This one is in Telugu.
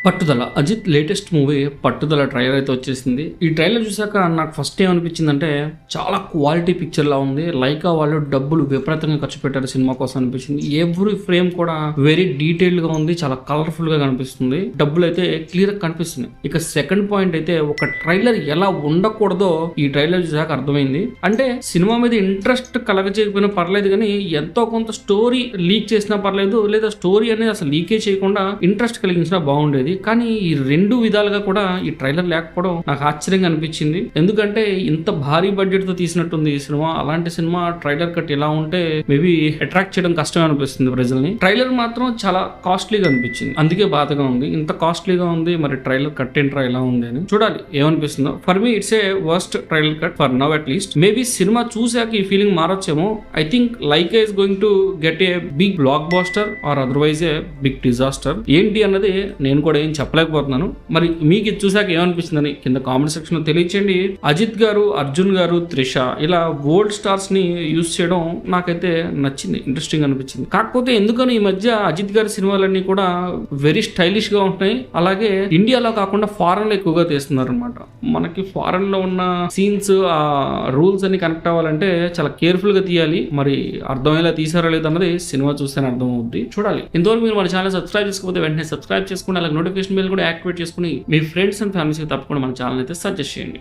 పట్టుదల అజిత్ లేటెస్ట్ మూవీ పట్టుదల ట్రైలర్ అయితే వచ్చేసింది. ఈ ట్రైలర్ చూసాక నాకు ఫస్ట్ ఏమనిపించిందంటే చాలా క్వాలిటీ పిక్చర్ లా ఉంది. లైకా వాళ్ళు డబ్బులు విపరీతంగా ఖర్చు పెట్టారు సినిమా కోసం అనిపించింది. ఎవ్రీ ఫ్రేమ్ కూడా వెరీ డీటెయిల్డ్ గా ఉంది, చాలా కలర్ఫుల్ గా కనిపిస్తుంది. డబ్బులు అయితే క్లియర్ గా కనిపిస్తున్నాయి. ఇక సెకండ్ పాయింట్ అయితే ఒక ట్రైలర్ ఎలా ఉండకూడదో ఈ ట్రైలర్ చూసాక అర్థమైంది. అంటే సినిమా మీద ఇంట్రెస్ట్ కలగజేయకపోయినా పర్లేదు, కానీ ఎంతో కొంత స్టోరీ లీక్ చేసినా పర్లేదు, లేదా స్టోరీ అనేది అసలు లీకే చేయకుండా ఇంట్రెస్ట్ కలిగించినా బాగుండేది. కానీ ఈ రెండు విధాలుగా కూడా ఈ ట్రైలర్ లేకపోవడం నాకు ఆశ్చర్యంగా అనిపించింది. ఎందుకంటే ఇంత భారీ బడ్జెట్ తో తీసినట్టుంది ఈ సినిమా. అలాంటి సినిమా ట్రైలర్ కట్ ఇలా ఉంటే మేబీ అట్రాక్ట్ చేయడం కష్టం అనిపిస్తుంది ప్రజల్ని. ట్రైలర్ మాత్రం చాలా కాస్ట్లీగా అనిపించింది, అందుకే బాధగా ఉంది. ఇంత కాస్ట్లీగా ఉంది, మరి ట్రైలర్ కట్ ఏంట్రా ఇలా ఉంది అని చూడాలి ఏమనిపిస్తుందో. For me it's a worst trailer cut for now at least. Maybe cinema చూసాక ఈ ఫీలింగ్ మారొచ్చేమో. I think Lyca is going to get a big blockbuster or otherwise a big disaster. ఏంటి అన్నది నేను కూడా ఏం చెప్పలేకపోతున్నాను. మరి మీకు ఇది చూసాక ఏమనిపించిందని కింద కామెంట్ సెక్షన్ లో తెలియచేయండి. అజిత్ గారు, అర్జున్ గారు, త్రిష ఇలా ఓల్డ్ స్టార్స్ ని యూజ్ చేయడం నాకైతే నచ్చింది, ఇంట్రెస్టింగ్ అనిపించింది. కాకపోతే ఎందుకని ఈ మధ్య అజిత్ గారి సినిమాలన్నీ కూడా వెరీ స్టైలిష్ గా ఉంటున్నాయి. అలాగే ఇండియాలో కాకుండా ఫారెన్ లో ఎక్కువగా తీస్తున్నారు అనమాట. మనకి ఫారెన్ లో ఉన్న సీన్స్, ఆ రూల్స్ అన్ని కనెక్ట్ అవ్వాలంటే చాలా కేర్ఫుల్ గా తీయాలి. మరి అర్థమయ్యేలా తీసారా లేదన్నది సినిమా చూస్తేనే అర్థం అవుద్ది. చూడాలి. ఇంతవరకు మీరు మన ఛానల్ సబ్స్క్రైబ్ చేసుకోకపోతే వెంటనే సబ్స్క్రైబ్ చేసుకుని అలాగే నోటిఫికేషన్ బెల్ కూడా యాక్టివేట్ చేసుకుని మీ ఫ్రెండ్స్ అండ్ ఫ్యామిలీస్కి తప్పకుండా మన ఛానల్ అయితే సజెస్ట్ చేయండి.